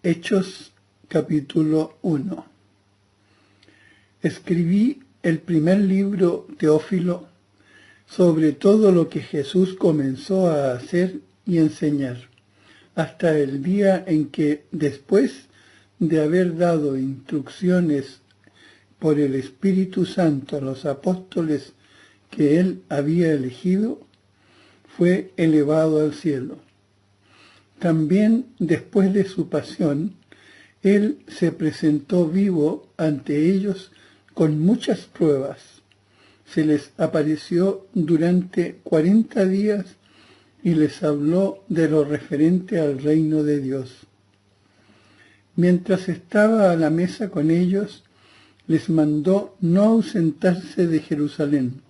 Hechos capítulo 1. Escribí el primer libro, Teófilo, sobre todo lo que Jesús comenzó a hacer y enseñar, hasta el día en que, después de haber dado instrucciones por el Espíritu Santo a los apóstoles que él había elegido, fue elevado al cielo. También después de su pasión, él se presentó vivo ante ellos con muchas pruebas. Se les apareció durante 40 días y les habló de lo referente al reino de Dios. Mientras estaba a la mesa con ellos, les mandó no ausentarse de Jerusalén,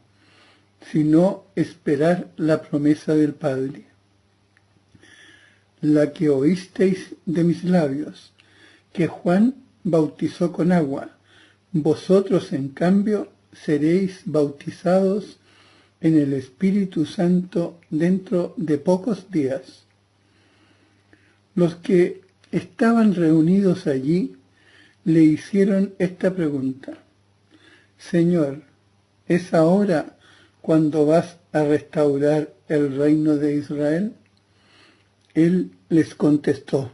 sino esperar la promesa del Padre, la que oísteis de mis labios, que Juan bautizó con agua. Vosotros, en cambio, seréis bautizados en el Espíritu Santo dentro de pocos días. Los que estaban reunidos allí le hicieron esta pregunta: Señor, ¿es ahora cuando vas a restaurar el reino de Israel? Él les contestó: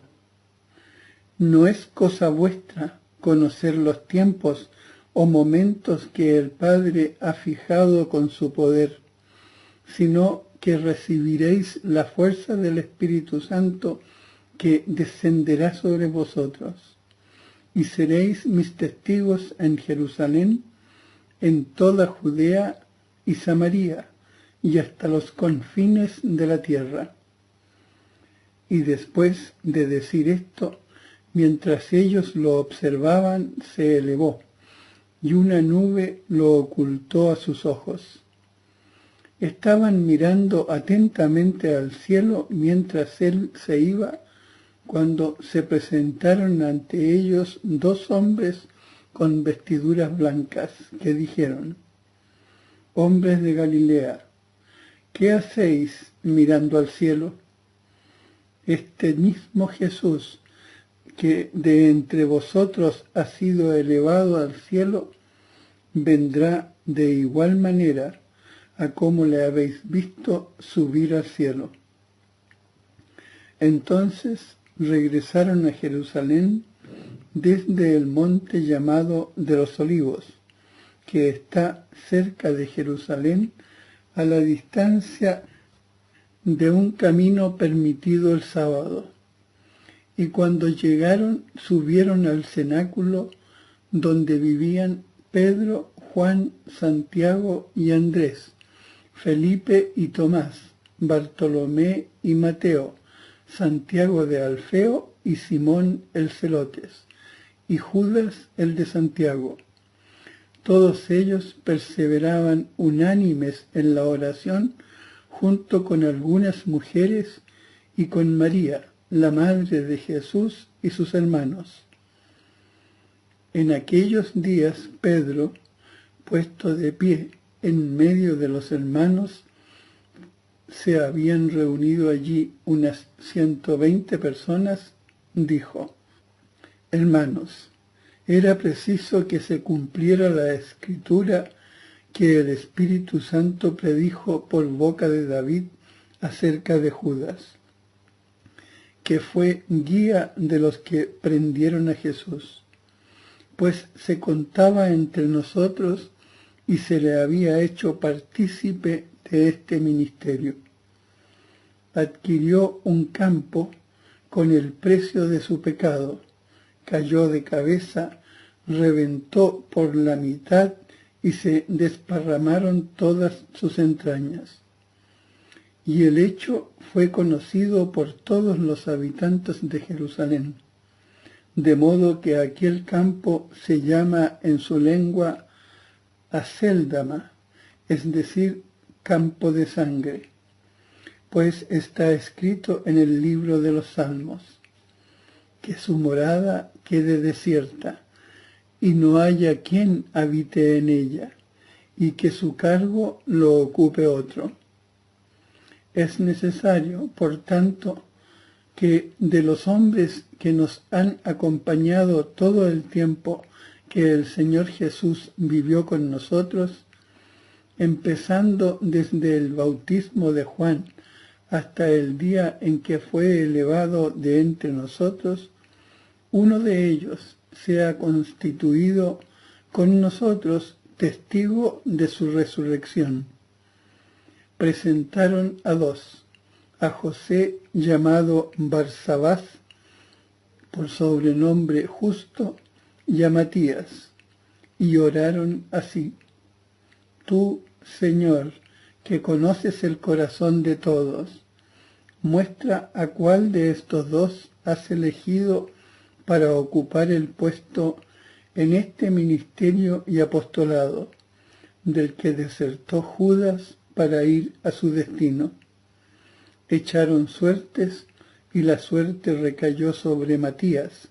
no es cosa vuestra conocer los tiempos o momentos que el Padre ha fijado con su poder, sino que recibiréis la fuerza del Espíritu Santo que descenderá sobre vosotros, y seréis mis testigos en Jerusalén, en toda Judea y Samaria, y hasta los confines de la tierra. Y después de decir esto, mientras ellos lo observaban, se elevó, y una nube lo ocultó a sus ojos. Estaban mirando atentamente al cielo mientras él se iba, cuando se presentaron ante ellos dos hombres con vestiduras blancas, que dijeron: hombres de Galilea, ¿qué hacéis mirando al cielo? Este mismo Jesús, que de entre vosotros ha sido elevado al cielo, vendrá de igual manera a como le habéis visto subir al cielo. Entonces regresaron a Jerusalén desde el monte llamado de los Olivos, que está cerca de Jerusalén, a la distancia de un camino permitido el sábado. Y cuando llegaron, subieron al cenáculo donde vivían Pedro, Juan, Santiago y Andrés, Felipe y Tomás, Bartolomé y Mateo, Santiago de Alfeo y Simón el Celotes, y Judas el de Santiago. Todos ellos perseveraban unánimes en la oración, junto con algunas mujeres y con María, la madre de Jesús, y sus hermanos. En aquellos días Pedro, puesto de pie en medio de los hermanos, se habían reunido allí unas 120 personas, dijo: hermanos, era preciso que se cumpliera la escritura que el Espíritu Santo predijo por boca de David acerca de Judas, que fue guía de los que prendieron a Jesús, pues se contaba entre nosotros y se le había hecho partícipe de este ministerio. Adquirió un campo con el precio de su pecado, cayó de cabeza, reventó por la mitad y se desparramaron todas sus entrañas. Y el hecho fue conocido por todos los habitantes de Jerusalén, de modo que aquel campo se llama en su lengua Acéldama, es decir, campo de sangre, pues está escrito en el libro de los Salmos: que su morada quede desierta, y no haya quien habite en ella, y que su cargo lo ocupe otro. Es necesario, por tanto, que de los hombres que nos han acompañado todo el tiempo que el Señor Jesús vivió con nosotros, empezando desde el bautismo de Juan hasta el día en que fue elevado de entre nosotros, uno de ellos se ha constituido con nosotros testigo de su resurrección. Presentaron a dos, a José llamado Barsabás, por sobrenombre Justo, y a Matías, y oraron así: Tú, Señor, que conoces el corazón de todos, muestra a cuál de estos dos has elegido para ocupar el puesto en este ministerio y apostolado, del que desertó Judas para ir a su destino. Echaron suertes, y la suerte recayó sobre Matías,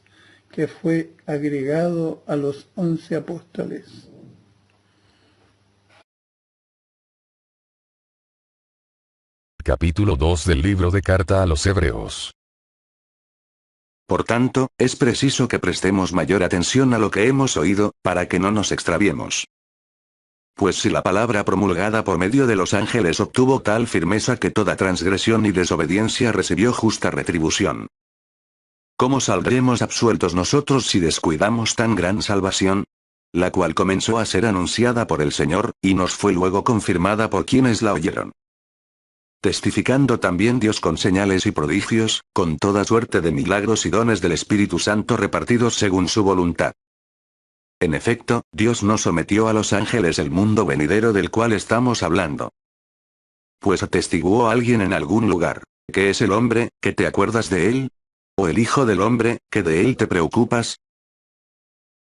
que fue agregado a los 11 apóstoles. Capítulo 2 del libro de Carta a los Hebreos. Por tanto, es preciso que prestemos mayor atención a lo que hemos oído, para que no nos extraviemos. Pues si la palabra promulgada por medio de los ángeles obtuvo tal firmeza que toda transgresión y desobediencia recibió justa retribución, ¿cómo saldremos absueltos nosotros si descuidamos tan gran salvación? La cual comenzó a ser anunciada por el Señor, y nos fue luego confirmada por quienes la oyeron. Testificando también Dios con señales y prodigios, con toda suerte de milagros y dones del Espíritu Santo repartidos según su voluntad. En efecto, Dios no sometió a los ángeles el mundo venidero del cual estamos hablando. Pues atestiguó alguien en algún lugar, ¿qué es el hombre, que te acuerdas de él? ¿O el hijo del hombre, que de él te preocupas?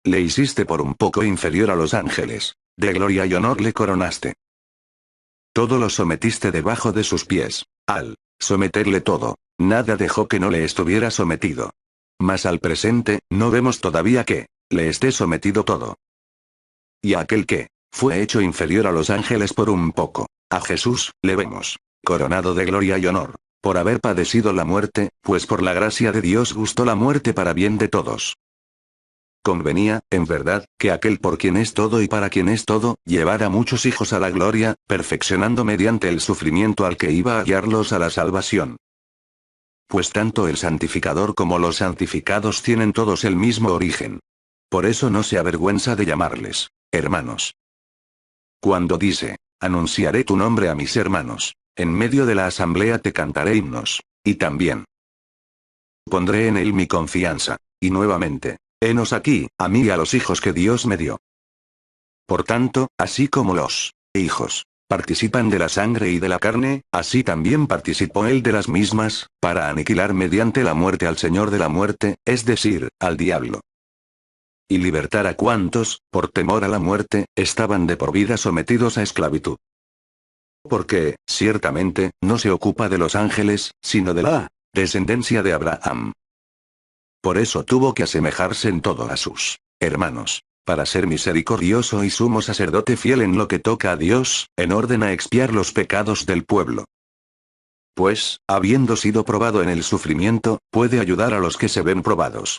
Le hiciste por un poco inferior a los ángeles, de gloria y honor le coronaste. Todo lo sometiste debajo de sus pies. Al someterle todo, nada dejó que no le estuviera sometido. Mas al presente, no vemos todavía que le esté sometido todo. Y a aquel que fue hecho inferior a los ángeles por un poco, a Jesús, le vemos coronado de gloria y honor, por haber padecido la muerte, pues por la gracia de Dios gustó la muerte para bien de todos. Convenía, en verdad, que aquel por quien es todo y para quien es todo, llevara muchos hijos a la gloria, perfeccionando mediante el sufrimiento al que iba a guiarlos a la salvación. Pues tanto el santificador como los santificados tienen todos el mismo origen. Por eso no se avergüenza de llamarles hermanos. Cuando dice, anunciaré tu nombre a mis hermanos, en medio de la asamblea te cantaré himnos, y también pondré en él mi confianza, y nuevamente, henos aquí, a mí y a los hijos que Dios me dio. Por tanto, así como los hijos participan de la sangre y de la carne, así también participó él de las mismas, para aniquilar mediante la muerte al Señor de la muerte, es decir, al diablo. Y libertar a cuantos, por temor a la muerte, estaban de por vida sometidos a esclavitud. Porque, ciertamente, no se ocupa de los ángeles, sino de la descendencia de Abraham. Por eso tuvo que asemejarse en todo a sus hermanos, para ser misericordioso y sumo sacerdote fiel en lo que toca a Dios, en orden a expiar los pecados del pueblo. Pues, habiendo sido probado en el sufrimiento, puede ayudar a los que se ven probados.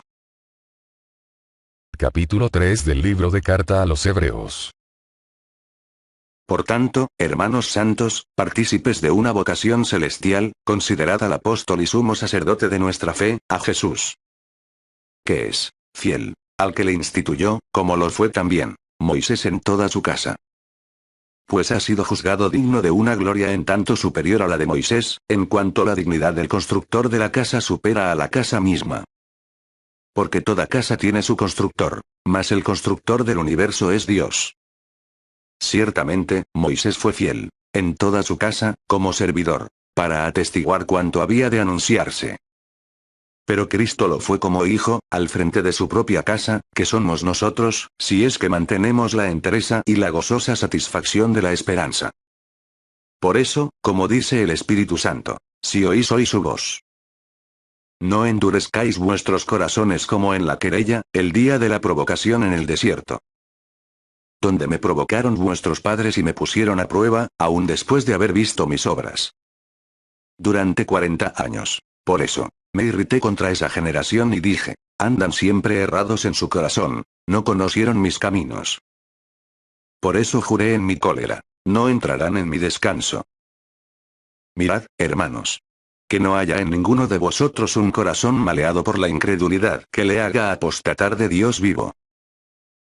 Capítulo 3 del libro de Carta a los Hebreos. Por tanto, hermanos santos, partícipes de una vocación celestial, considerad al apóstol y sumo sacerdote de nuestra fe, a Jesús, que es fiel, al que le instituyó, como lo fue también Moisés en toda su casa. Pues ha sido juzgado digno de una gloria en tanto superior a la de Moisés, en cuanto la dignidad del constructor de la casa supera a la casa misma. Porque toda casa tiene su constructor, mas el constructor del universo es Dios. Ciertamente, Moisés fue fiel, en toda su casa, como servidor, para atestiguar cuanto había de anunciarse. Pero Cristo lo fue como hijo, al frente de su propia casa, que somos nosotros, si es que mantenemos la entereza y la gozosa satisfacción de la esperanza. Por eso, como dice el Espíritu Santo, si oís hoy su voz, no endurezcáis vuestros corazones como en la querella, el día de la provocación en el desierto, donde me provocaron vuestros padres y me pusieron a prueba, aun después de haber visto mis obras. Durante 40 años. Por eso, Me irrité contra esa generación y dije, andan siempre errados en su corazón, no conocieron mis caminos. Por eso juré en mi cólera, no entrarán en mi descanso. Mirad, hermanos. Que no haya en ninguno de vosotros un corazón maleado por la incredulidad que le haga apostatar de Dios vivo.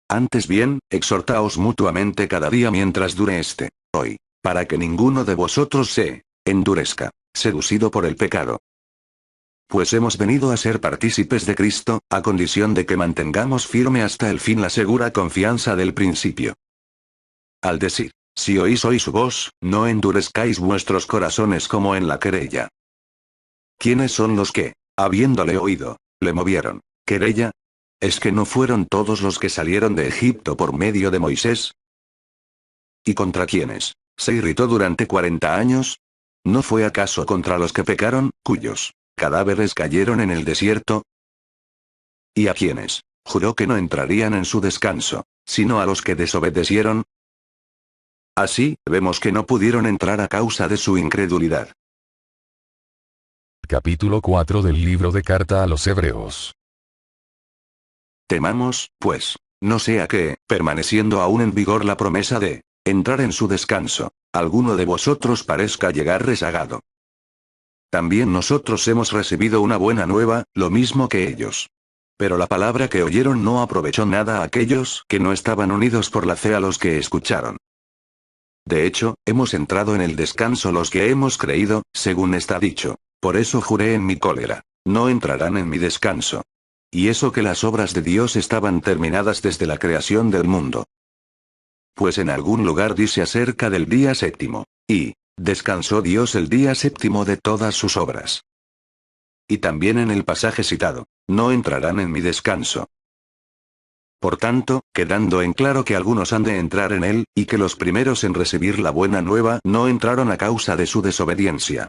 Antes bien, exhortaos mutuamente cada día mientras dure hoy, para que ninguno de vosotros se endurezca, seducido por el pecado. Pues hemos venido a ser partícipes de Cristo, a condición de que mantengamos firme hasta el fin la segura confianza del principio. Al decir, si oís hoy su voz, no endurezcáis vuestros corazones como en la querella. ¿Quiénes son los que, habiéndole oído, le movieron? ¿Querella? ¿Es que no fueron todos los que salieron de Egipto por medio de Moisés? ¿Y contra quiénes se irritó durante 40 años? ¿No fue acaso contra los que pecaron, cuyos cadáveres cayeron en el desierto? ¿Y a quiénes juró que no entrarían en su descanso, sino a los que desobedecieron? Así, vemos que no pudieron entrar a causa de su incredulidad. Capítulo 4 del libro de carta a los Hebreos. Temamos, pues, no sea que, permaneciendo aún en vigor la promesa de entrar en su descanso, alguno de vosotros parezca llegar rezagado. También nosotros hemos recibido una buena nueva, lo mismo que ellos. Pero la palabra que oyeron no aprovechó nada a aquellos que no estaban unidos por la fe a los que escucharon. De hecho, hemos entrado en el descanso los que hemos creído, según está dicho. Por eso juré en mi cólera, no entrarán en mi descanso. Y eso que las obras de Dios estaban terminadas desde la creación del mundo. Pues en algún lugar dice acerca del día séptimo, y descansó Dios el día séptimo de todas sus obras. Y también en el pasaje citado, no entrarán en mi descanso. Por tanto, quedando en claro que algunos han de entrar en él, y que los primeros en recibir la buena nueva no entraron a causa de su desobediencia.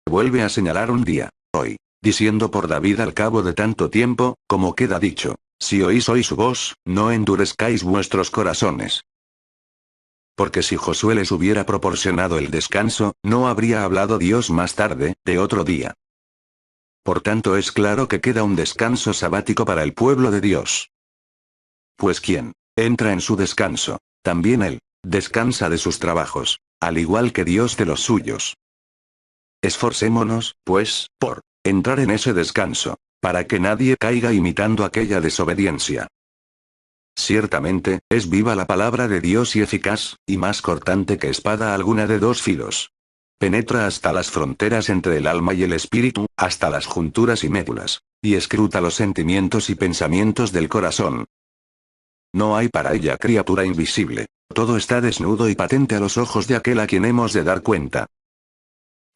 Vuelve a señalar un día, hoy, diciendo por David al cabo de tanto tiempo, como queda dicho, si oís hoy su voz, no endurezcáis vuestros corazones. Porque si Josué les hubiera proporcionado el descanso, no habría hablado Dios más tarde, de otro día. Por tanto es claro que queda un descanso sabático para el pueblo de Dios. Pues quien entra en su descanso, también él descansa de sus trabajos, al igual que Dios de los suyos. Esforcémonos, pues, por entrar en ese descanso, para que nadie caiga imitando aquella desobediencia. Ciertamente, es viva la palabra de Dios y eficaz, y más cortante que espada alguna de dos filos. Penetra hasta las fronteras entre el alma y el espíritu, hasta las junturas y médulas, y escruta los sentimientos y pensamientos del corazón. No hay para ella criatura invisible, todo está desnudo y patente a los ojos de aquel a quien hemos de dar cuenta.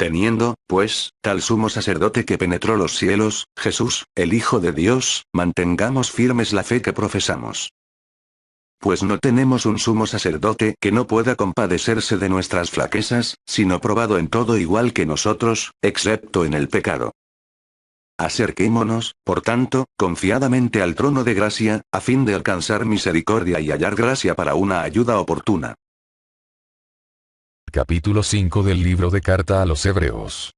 Teniendo, pues, tal sumo sacerdote que penetró los cielos, Jesús, el Hijo de Dios, mantengamos firmes la fe que profesamos. Pues no tenemos un sumo sacerdote que no pueda compadecerse de nuestras flaquezas, sino probado en todo igual que nosotros, excepto en el pecado. Acerquémonos, por tanto, confiadamente al trono de gracia, a fin de alcanzar misericordia y hallar gracia para una ayuda oportuna. Capítulo 5 del libro de carta a los Hebreos.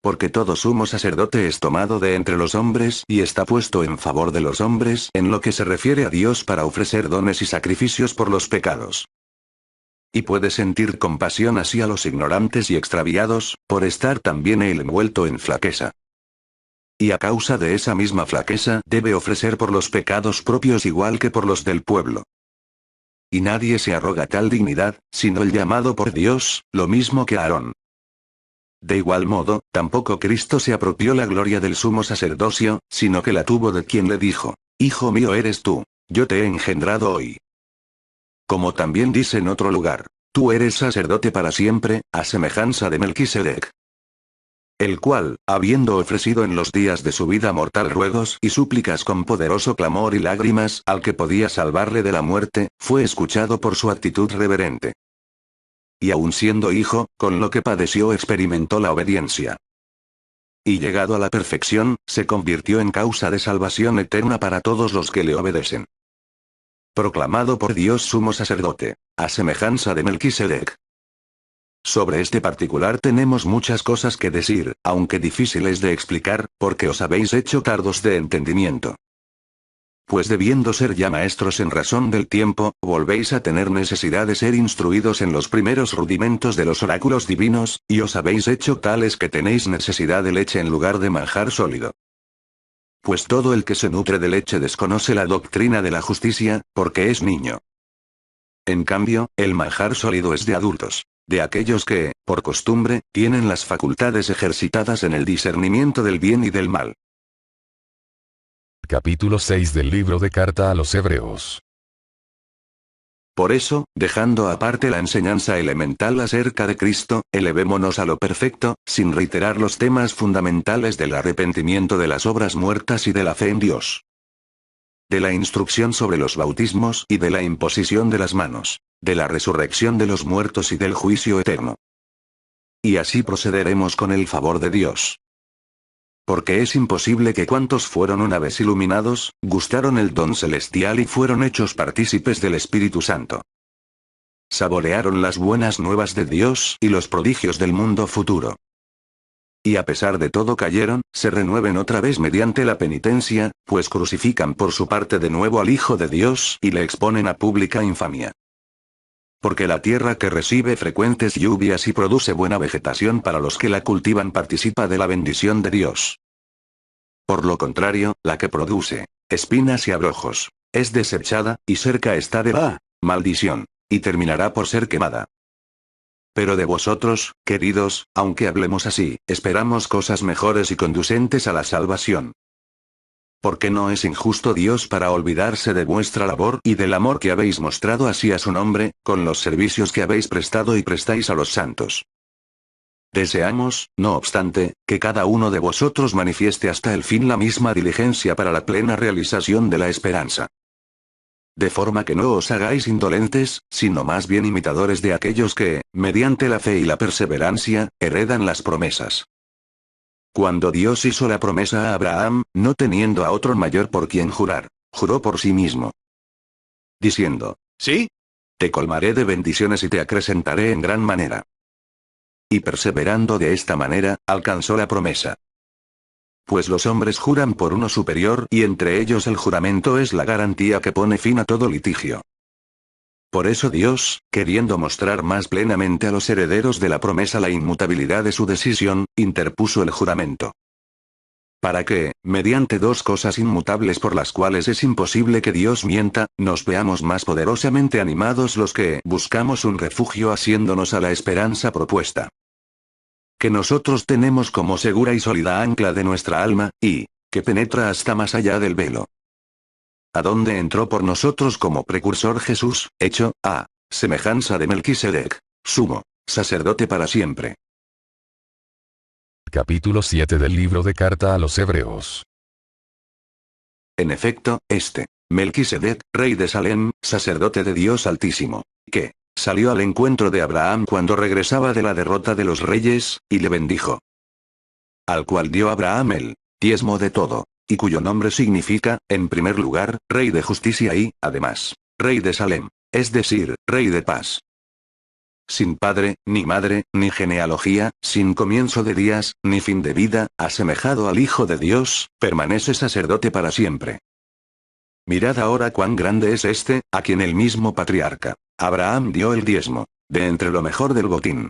Porque todo sumo sacerdote es tomado de entre los hombres y está puesto en favor de los hombres en lo que se refiere a Dios para ofrecer dones y sacrificios por los pecados. Y puede sentir compasión así a los ignorantes y extraviados, por estar también él envuelto en flaqueza. Y a causa de esa misma flaqueza debe ofrecer por los pecados propios igual que por los del pueblo. Y nadie se arroga tal dignidad, sino el llamado por Dios, lo mismo que Aarón. De igual modo, tampoco Cristo se apropió la gloria del sumo sacerdocio, sino que la tuvo de quien le dijo, Hijo mío eres tú, yo te he engendrado hoy. Como también dice en otro lugar, tú eres sacerdote para siempre, a semejanza de Melquisedec. El cual, habiendo ofrecido en los días de su vida mortal ruegos y súplicas con poderoso clamor y lágrimas al que podía salvarle de la muerte, fue escuchado por su actitud reverente. Y aun siendo hijo, con lo que padeció experimentó la obediencia. Y llegado a la perfección, se convirtió en causa de salvación eterna para todos los que le obedecen. Proclamado por Dios sumo sacerdote, a semejanza de Melquisedec. Sobre este particular tenemos muchas cosas que decir, aunque difíciles de explicar, porque os habéis hecho tardos de entendimiento. Pues debiendo ser ya maestros en razón del tiempo, volvéis a tener necesidad de ser instruidos en los primeros rudimentos de los oráculos divinos, y os habéis hecho tales que tenéis necesidad de leche en lugar de manjar sólido. Pues todo el que se nutre de leche desconoce la doctrina de la justicia, porque es niño. En cambio, el manjar sólido es de adultos, de aquellos que, por costumbre, tienen las facultades ejercitadas en el discernimiento del bien y del mal. Capítulo 6 del libro de carta a los Hebreos. Por eso, dejando aparte la enseñanza elemental acerca de Cristo, elevémonos a lo perfecto, sin reiterar los temas fundamentales del arrepentimiento de las obras muertas y de la fe en Dios. De la instrucción sobre los bautismos y de la imposición de las manos, de la resurrección de los muertos y del juicio eterno. Y así procederemos con el favor de Dios. Porque es imposible que cuantos fueron una vez iluminados, gustaron el don celestial y fueron hechos partícipes del Espíritu Santo. Saborearon las buenas nuevas de Dios y los prodigios del mundo futuro. Y a pesar de todo cayeron, se renueven otra vez mediante la penitencia, pues crucifican por su parte de nuevo al Hijo de Dios y le exponen a pública infamia. Porque la tierra que recibe frecuentes lluvias y produce buena vegetación para los que la cultivan participa de la bendición de Dios. Por lo contrario, la que produce espinas y abrojos, es desechada, y cerca está de la maldición, y terminará por ser quemada. Pero de vosotros, queridos, aunque hablemos así, esperamos cosas mejores y conducentes a la salvación. Porque no es injusto Dios para olvidarse de vuestra labor y del amor que habéis mostrado hacia su nombre, con los servicios que habéis prestado y prestáis a los santos. Deseamos, no obstante, que cada uno de vosotros manifieste hasta el fin la misma diligencia para la plena realización de la esperanza. De forma que no os hagáis indolentes, sino más bien imitadores de aquellos que, mediante la fe y la perseverancia, heredan las promesas. Cuando Dios hizo la promesa a Abraham, no teniendo a otro mayor por quien jurar, juró por sí mismo. Diciendo, ¿sí? Te colmaré de bendiciones y te acrecentaré en gran manera. Y perseverando de esta manera, alcanzó la promesa. Pues los hombres juran por uno superior y entre ellos el juramento es la garantía que pone fin a todo litigio. Por eso Dios, queriendo mostrar más plenamente a los herederos de la promesa la inmutabilidad de su decisión, interpuso el juramento. Para que, mediante dos cosas inmutables por las cuales es imposible que Dios mienta, nos veamos más poderosamente animados los que buscamos un refugio asiéndonos a la esperanza propuesta. Que nosotros tenemos como segura y sólida ancla de nuestra alma, y que penetra hasta más allá del velo. A donde entró por nosotros como precursor Jesús, hecho, a semejanza de Melquisedec, sumo sacerdote para siempre. Capítulo 7 del libro de carta a los Hebreos. En efecto, Melquisedec, rey de Salem, sacerdote de Dios Altísimo, que salió al encuentro de Abraham cuando regresaba de la derrota de los reyes, y le bendijo. Al cual dio Abraham el diezmo de todo, y cuyo nombre significa, en primer lugar, Rey de Justicia y, además, Rey de Salem, es decir, Rey de Paz. Sin padre, ni madre, ni genealogía, sin comienzo de días, ni fin de vida, asemejado al Hijo de Dios, permanece sacerdote para siempre. Mirad ahora cuán grande es a quien el mismo patriarca, Abraham dio el diezmo, de entre lo mejor del botín.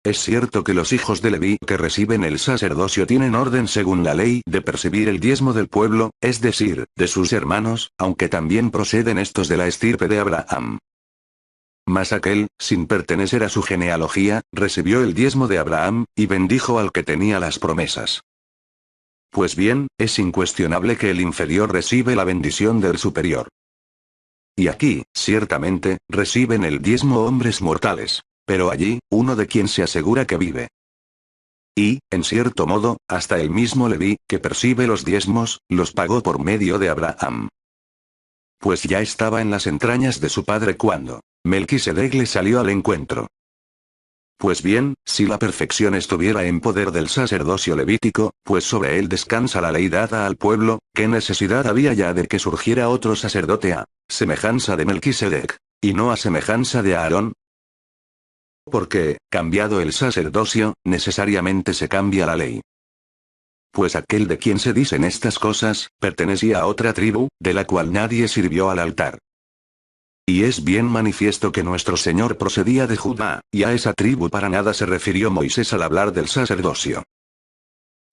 Es cierto que los hijos de Leví que reciben el sacerdocio tienen orden según la ley de percibir el diezmo del pueblo, es decir, de sus hermanos, aunque también proceden estos de la estirpe de Abraham. Mas aquel, sin pertenecer a su genealogía, recibió el diezmo de Abraham, y bendijo al que tenía las promesas. Pues bien, es incuestionable que el inferior recibe la bendición del superior. Y aquí, ciertamente, reciben el diezmo hombres mortales. Pero allí, uno de quien se asegura que vive. Y, en cierto modo, hasta el mismo Leví, que percibe los diezmos, los pagó por medio de Abraham. Pues ya estaba en las entrañas de su padre cuando Melquisedec le salió al encuentro. Pues bien, si la perfección estuviera en poder del sacerdocio levítico, pues sobre él descansa la ley dada al pueblo, ¿qué necesidad había ya de que surgiera otro sacerdote a semejanza de Melquisedec, y no a semejanza de Aarón? Porque, cambiado el sacerdocio, necesariamente se cambia la ley. Pues aquel de quien se dicen estas cosas, pertenecía a otra tribu, de la cual nadie sirvió al altar. Y es bien manifiesto que nuestro Señor procedía de Judá, y a esa tribu para nada se refirió Moisés al hablar del sacerdocio.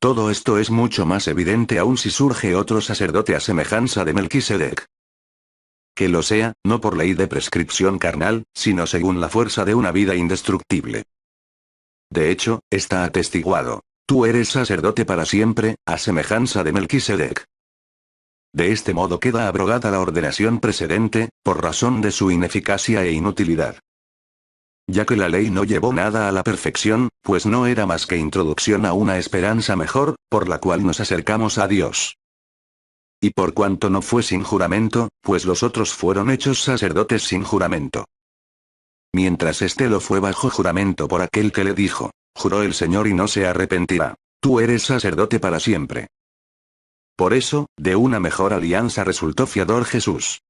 Todo esto es mucho más evidente aún si surge otro sacerdote a semejanza de Melquisedec. Que lo sea, no por ley de prescripción carnal, sino según la fuerza de una vida indestructible. De hecho, está atestiguado: tú eres sacerdote para siempre, a semejanza de Melquisedec. De este modo queda abrogada la ordenación precedente, por razón de su ineficacia e inutilidad. Ya que la ley no llevó nada a la perfección, pues no era más que introducción a una esperanza mejor, por la cual nos acercamos a Dios. Y por cuanto no fue sin juramento, pues los otros fueron hechos sacerdotes sin juramento. Mientras éste lo fue bajo juramento por aquel que le dijo: juró el Señor y no se arrepentirá, tú eres sacerdote para siempre. Por eso, de una mejor alianza resultó fiador Jesús.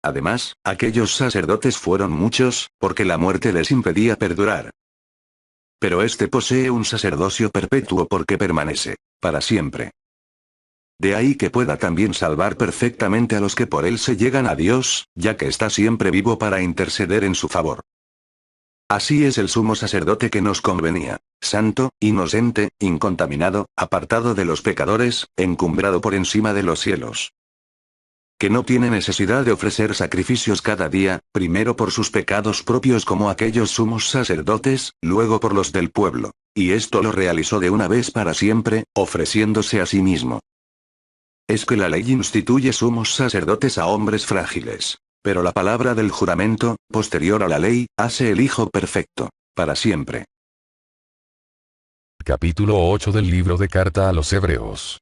Además, aquellos sacerdotes fueron muchos, porque la muerte les impedía perdurar. Pero este posee un sacerdocio perpetuo porque permanece, para siempre. De ahí que pueda también salvar perfectamente a los que por él se llegan a Dios, ya que está siempre vivo para interceder en su favor. Así es el sumo sacerdote que nos convenía: santo, inocente, incontaminado, apartado de los pecadores, encumbrado por encima de los cielos. Que no tiene necesidad de ofrecer sacrificios cada día, primero por sus pecados propios como aquellos sumos sacerdotes, luego por los del pueblo. Y esto lo realizó de una vez para siempre, ofreciéndose a sí mismo. Es que la ley instituye sumos sacerdotes a hombres frágiles. Pero la palabra del juramento, posterior a la ley, hace el Hijo perfecto, para siempre. Capítulo 8 del libro de carta a los Hebreos.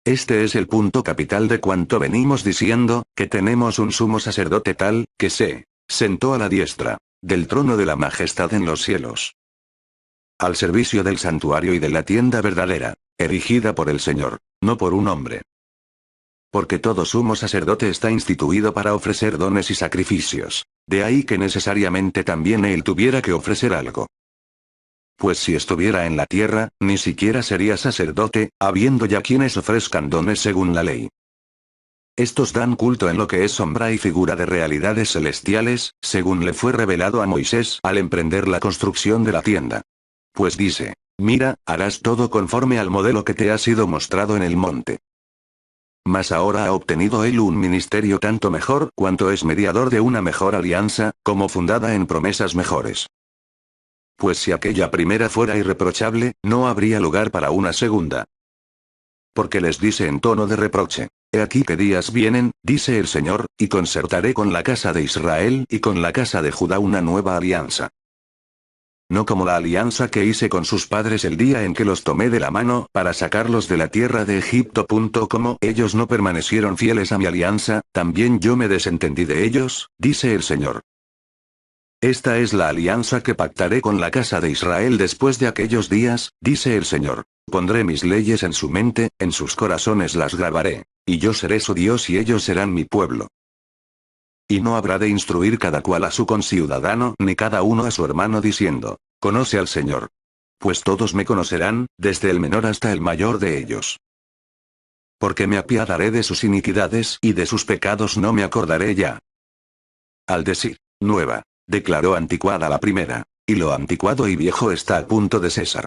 Este es el punto capital de cuanto venimos diciendo, que tenemos un sumo sacerdote tal, que se sentó a la diestra del trono de la majestad en los cielos. Al servicio del santuario y de la tienda verdadera, erigida por el Señor, no por un hombre. Porque todo sumo sacerdote está instituido para ofrecer dones y sacrificios. De ahí que necesariamente también él tuviera que ofrecer algo. Pues si estuviera en la tierra, ni siquiera sería sacerdote, habiendo ya quienes ofrezcan dones según la ley. Estos dan culto en lo que es sombra y figura de realidades celestiales, según le fue revelado a Moisés al emprender la construcción de la tienda. Pues dice: mira, harás todo conforme al modelo que te ha sido mostrado en el monte. Mas ahora ha obtenido él un ministerio tanto mejor cuanto es mediador de una mejor alianza, como fundada en promesas mejores. Pues si aquella primera fuera irreprochable, no habría lugar para una segunda. Porque les dice en tono de reproche: he aquí que días vienen, dice el Señor, y concertaré con la casa de Israel y con la casa de Judá una nueva alianza. No como la alianza que hice con sus padres el día en que los tomé de la mano para sacarlos de la tierra de Egipto. Como ellos no permanecieron fieles a mi alianza, también yo me desentendí de ellos, dice el Señor. Esta es la alianza que pactaré con la casa de Israel después de aquellos días, dice el Señor. Pondré mis leyes en su mente, en sus corazones las grabaré. Y yo seré su Dios y ellos serán mi pueblo. Y no habrá de instruir cada cual a su conciudadano ni cada uno a su hermano diciendo: conoce al Señor. Pues todos me conocerán, desde el menor hasta el mayor de ellos. Porque me apiadaré de sus iniquidades y de sus pecados no me acordaré ya. Al decir nueva, declaró anticuada la primera, y lo anticuado y viejo está a punto de cesar.